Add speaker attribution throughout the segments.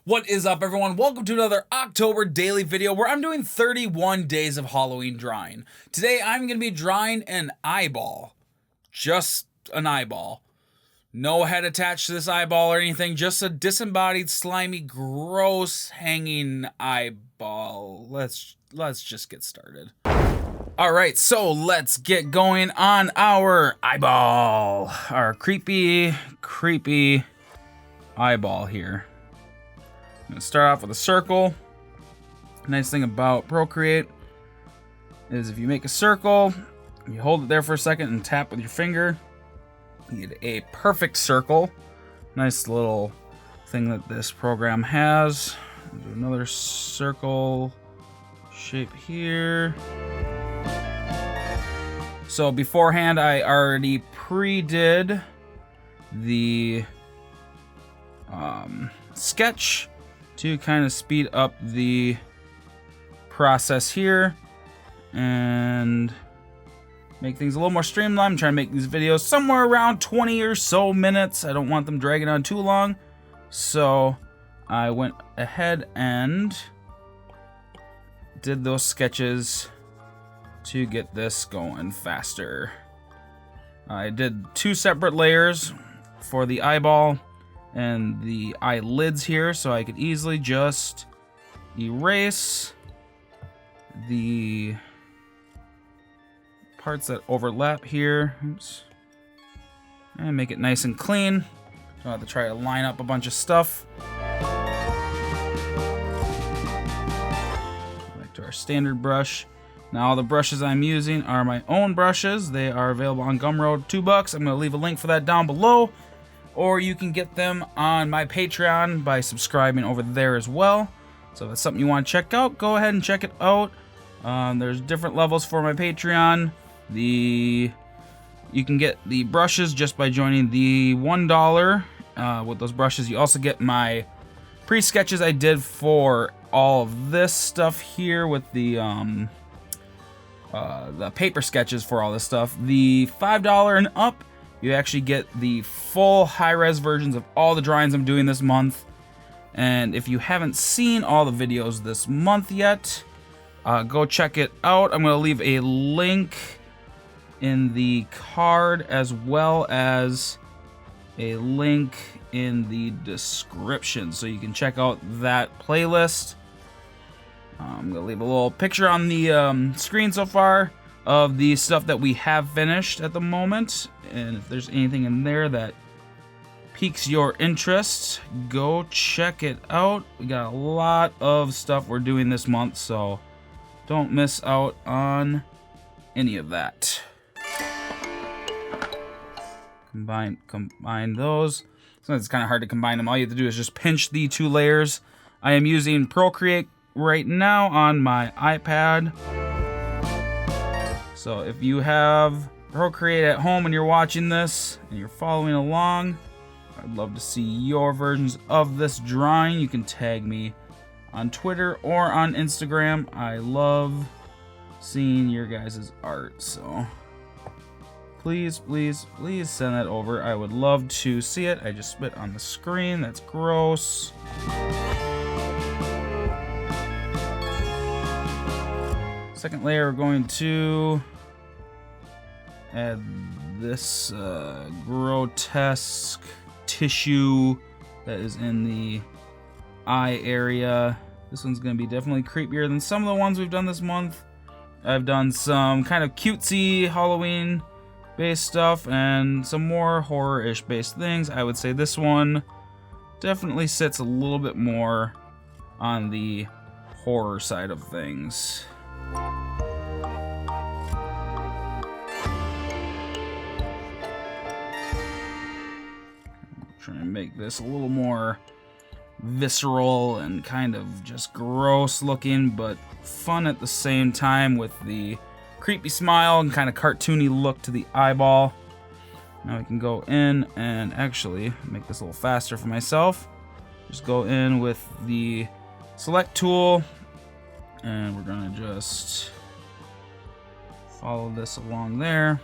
Speaker 1: What is up, everyone? Welcome to another October daily video where I'm doing 31 days of Halloween drawing. Today I'm going to be drawing an eyeball. Just an eyeball. No head attached to this eyeball or anything, just a disembodied, slimy, gross hanging eyeball. Let's just get started. Alright, so let's get going on our eyeball. Our creepy eyeball here. I'm gonna start off with a circle. Nice thing about Procreate is if you make a circle, you hold it there for a second and tap with your finger, you get a perfect circle. Nice little thing that this program has. Do another circle shape here. So beforehand, I already pre-did the sketch to kind of speed up the process here and make things a little more streamlined. I'm trying to make these videos somewhere around 20 or so minutes. I don't want them dragging on too long. So I went ahead and did those sketches to get this going faster. I did 2 separate layers for the eyeball and the eyelids here, so I could easily just erase the parts that overlap here. Oops. And make it nice and clean. Don't have to try to line up a bunch of stuff. Back to our standard brush. Now all the brushes I'm using are my own brushes. They are available on Gumroad, $2. I'm going to leave a link for that down below. Or you can get them on my Patreon by subscribing over there as well. So if that's something you want to check out, go ahead and check it out. There's different levels for my Patreon. You can get the brushes just by joining the $1 with those brushes. You also get my pre-sketches I did for all of this stuff here with the paper sketches for all this stuff. The $5 and up, you actually get the full high-res versions of all the drawings I'm doing this month. And if you haven't seen all the videos this month yet, go check it out. I'm going to leave a link in the card as well as a link in the description so you can check out that playlist. I'm going to leave a little picture on the screen so far of the stuff that we have finished at the moment. And if there's anything in there that piques your interest, go check it out. We got a lot of stuff we're doing this month, so don't miss out on any of that. Combine those. Sometimes it's kind of hard to combine them. All you have to do is just pinch the 2 layers. I am using Procreate right now on my iPad. So if you have Procreate at home and you're watching this and you're following along, I'd love to see your versions of this drawing. You can tag me on Twitter or on Instagram. I love seeing your guys' art, so please send that over. I would love to see it. I just spit on the screen. That's gross. Second layer, we're going to add this grotesque tissue that is in the eye area. This one's going to be definitely creepier than some of the ones we've done this month. I've done some kind of cutesy Halloween based stuff and some more horror-ish based things. I would say this one definitely sits a little bit more on the horror side of things. Trying to make this a little more visceral and kind of just gross looking, but fun at the same time with the creepy smile and kind of cartoony look to the eyeball. Now we can go in and actually make this a little faster for myself. Just go in with the select tool and we're gonna just follow this along there.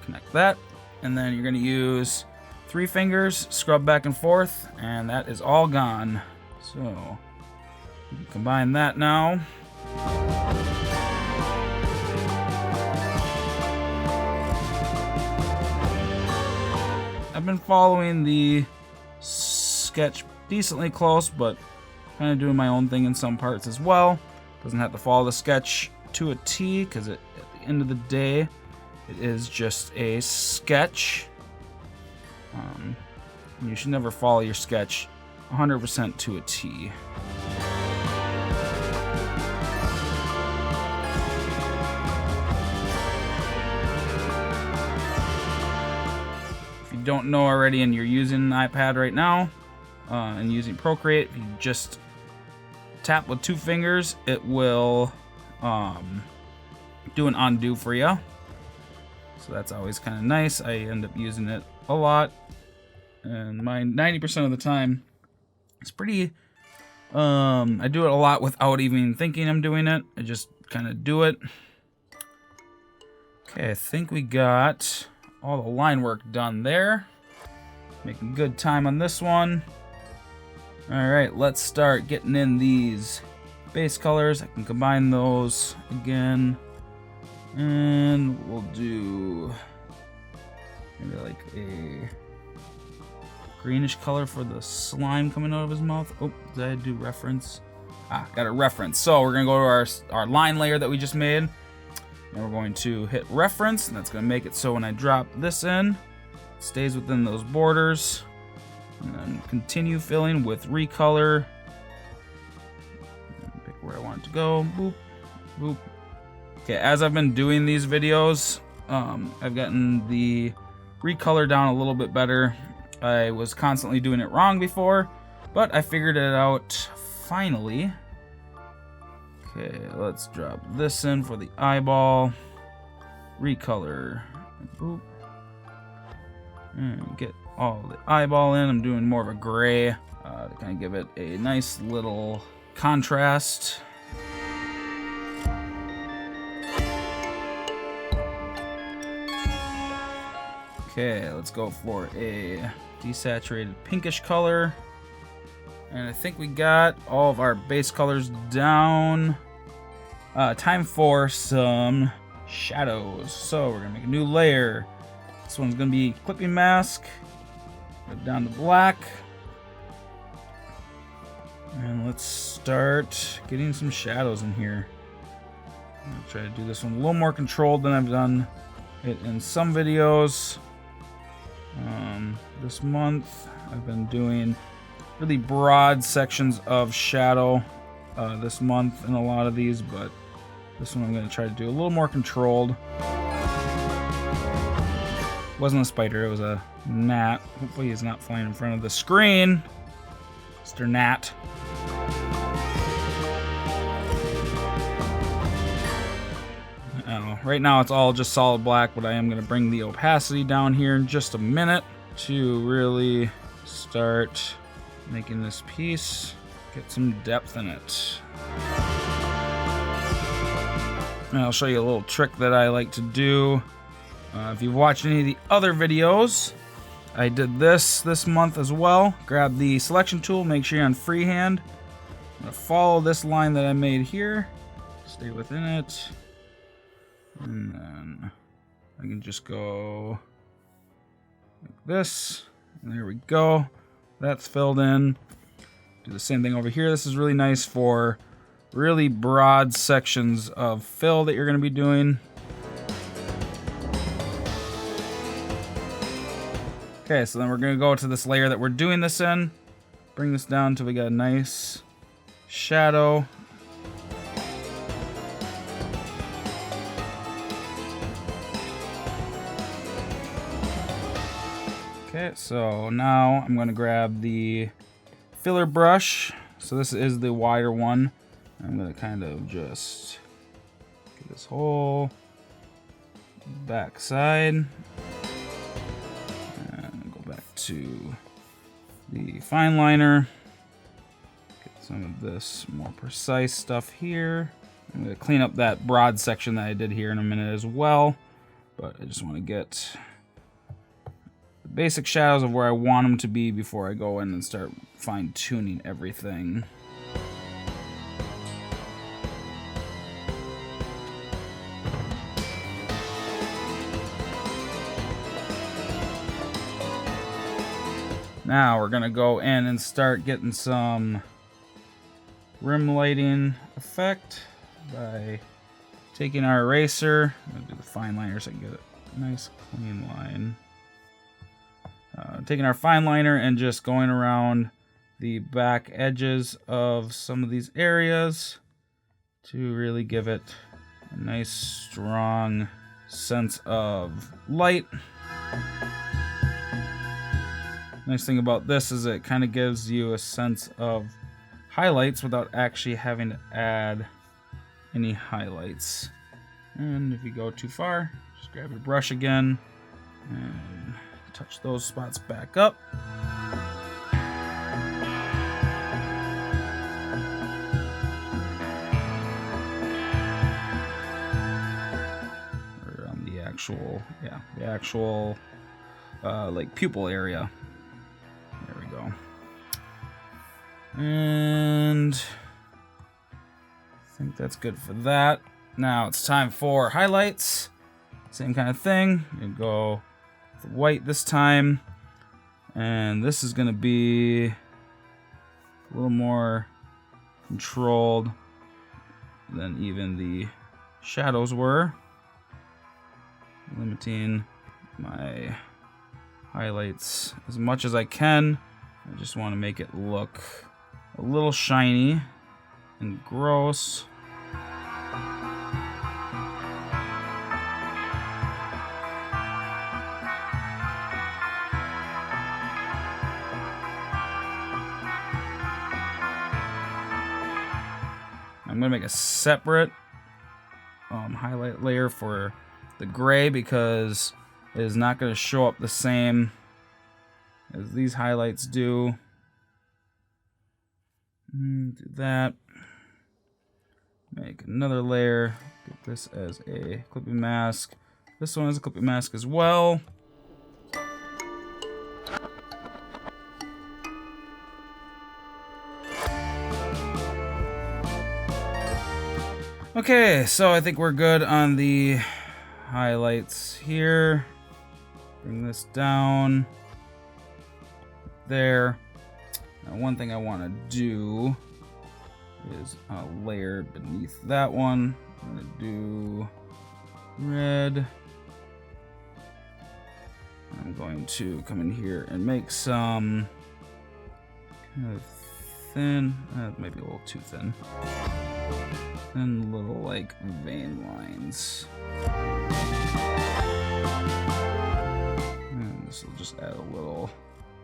Speaker 1: Connect that, and then you're gonna use 3 fingers, scrub back and forth, and that is all gone. So, you can combine that now. I've been following the sketch decently close, but kind of doing my own thing in some parts as well. Doesn't have to follow the sketch to a T, because at the end of the day, it is just a sketch. You should never follow your sketch 100% to a T. If you don't know already and you're using an iPad right now and using Procreate, if you just tap with 2 fingers, it will do an undo for you. So that's always kind of nice. I end up using it a lot, and my 90% of the time it's pretty I do it a lot without even thinking I'm doing it. I just kind of do it. Okay, I think we got all the line work done there. Making good time on this one. Alright, let's start getting in these base colors. I can combine those again. And we'll do maybe like a greenish color for the slime coming out of his mouth. Oh, did I do reference? Got a reference. So we're gonna go to our line layer that we just made. And we're going to hit reference, and that's gonna make it so when I drop this in, it stays within those borders. And then continue filling with recolor. Pick where I want it to go. Boop, boop. Okay, as I've been doing these videos, I've gotten the recolor down a little bit better. I was constantly doing it wrong before, but I figured it out finally. Okay, let's drop this in for the eyeball. Recolor. Boop. And get all the eyeball in. I'm doing more of a gray to kind of give it a nice little contrast. Okay, let's go for a desaturated pinkish color. And I think we got all of our base colors down. Time for some shadows. So we're gonna make a new layer. This one's gonna be clipping mask. Go down to black. And let's start getting some shadows in here. I'm gonna try to do this one a little more controlled than I've done it in some videos. This month I've been doing really broad sections of shadow this month in a lot of these, but this one I'm going to try to do a little more controlled. It wasn't a spider, it was a gnat. Hopefully he's not flying in front of the screen. Mr. Gnat. Right now it's all just solid black, but I am going to bring the opacity down here in just a minute to really start making this piece get some depth in it. And I'll show you a little trick that I like to do. If you've watched any of the other videos, I did this month as well. Grab the selection tool, make sure you're on freehand. I'm going to follow this line that I made here, stay within it. And then I can just go like this, and there we go. That's filled in. Do the same thing over here. This is really nice for really broad sections of fill that you're going to be doing. Okay, so then we're going to go to this layer that we're doing this in. Bring this down until we got a nice shadow. Okay, so now I'm going to grab the filler brush. So this is the wider one. I'm going to kind of just get this whole back side. And go back to the fine liner. Get some of this more precise stuff here. I'm going to clean up that broad section that I did here in a minute as well. But I just want to get basic shadows of where I want them to be before I go in and start fine-tuning everything. Now we're gonna go in and start getting some rim lighting effect by taking our eraser. I'm gonna do the fine liner so I can get a nice clean line. Taking our fine liner and just going around the back edges of some of these areas to really give it a nice strong sense of light. Nice thing about this is it kind of gives you a sense of highlights without actually having to add any highlights. And if you go too far, just grab your brush again and touch those spots back up. Or on the actual, like pupil area. There we go. And I think that's good for that. Now it's time for highlights. Same kind of thing. You go with white this time. And this is going to be a little more controlled than even the shadows were. Limiting my highlights as much as I can. I just want to make it look a little shiny and gross. I'm going to make a separate highlight layer for the gray because it is not going to show up the same as these highlights do. Do that. Make another layer. Get this as a clipping mask. This one is a clipping mask as well. Okay, so I think we're good on the highlights here. Bring this down there. Now one thing I want to do is a layer beneath that one. I'm going to do red. I'm going to come in here and make some kind of thin, maybe a little too thin. And little like vein lines. And this will just add a little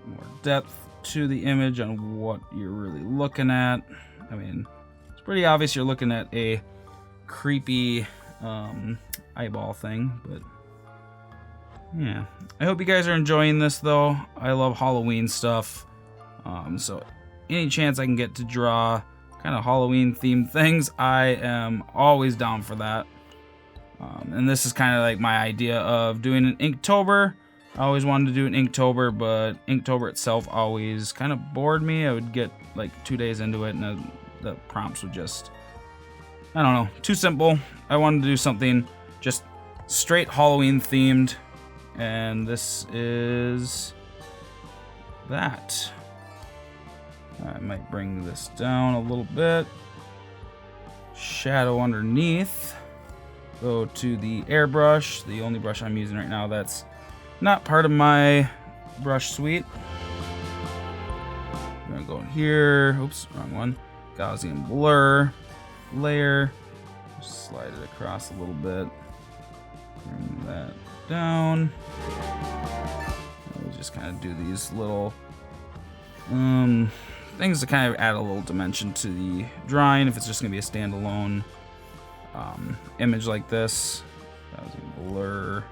Speaker 1: more depth to the image on what you're really looking at. I mean, it's pretty obvious you're looking at a creepy eyeball thing, but yeah. I hope you guys are enjoying this though. I love Halloween stuff. So any chance I can get to draw kind of Halloween themed things, I am always down for that. And this is kind of like my idea of doing an Inktober. I always wanted to do an Inktober, but Inktober itself always kind of bored me. I would get like 2 days into it and the prompts would just, I don't know, too simple. I wanted to do something just straight Halloween themed, and this is that. I might bring this down a little bit. Shadow underneath. Go to the airbrush, the only brush I'm using right now that's not part of my brush suite. I'm gonna go in here. Oops, wrong one. Gaussian blur layer. Just slide it across a little bit. Bring that down. We'll just kind of do these little things to kind of add a little dimension to the drawing if it's just going to be a standalone image like this. Gaussian blur.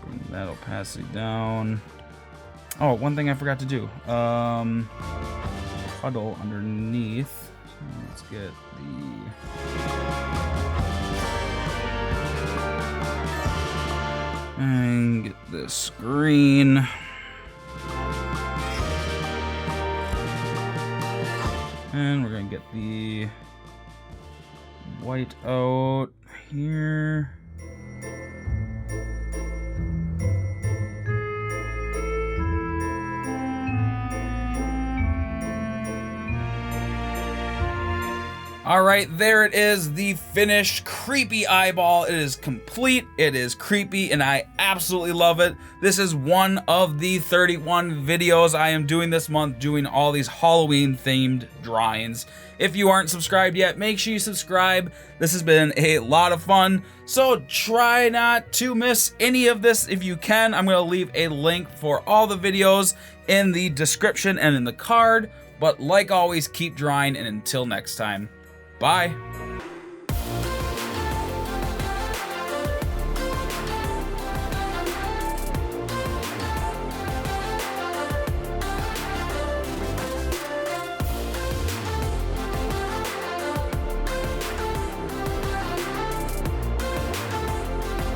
Speaker 1: Bring that opacity down. Oh, one thing I forgot to do. Puddle underneath. So let's get and get this green. And we're gonna get the white out here. All right, there it is, the finished creepy eyeball. It is complete, it is creepy, and I absolutely love it. This is one of the 31 videos I am doing this month, doing all these Halloween-themed drawings. If you aren't subscribed yet, make sure you subscribe. This has been a lot of fun, so try not to miss any of this if you can. I'm gonna leave a link for all the videos in the description and in the card, but like always, keep drawing, and until next time, bye.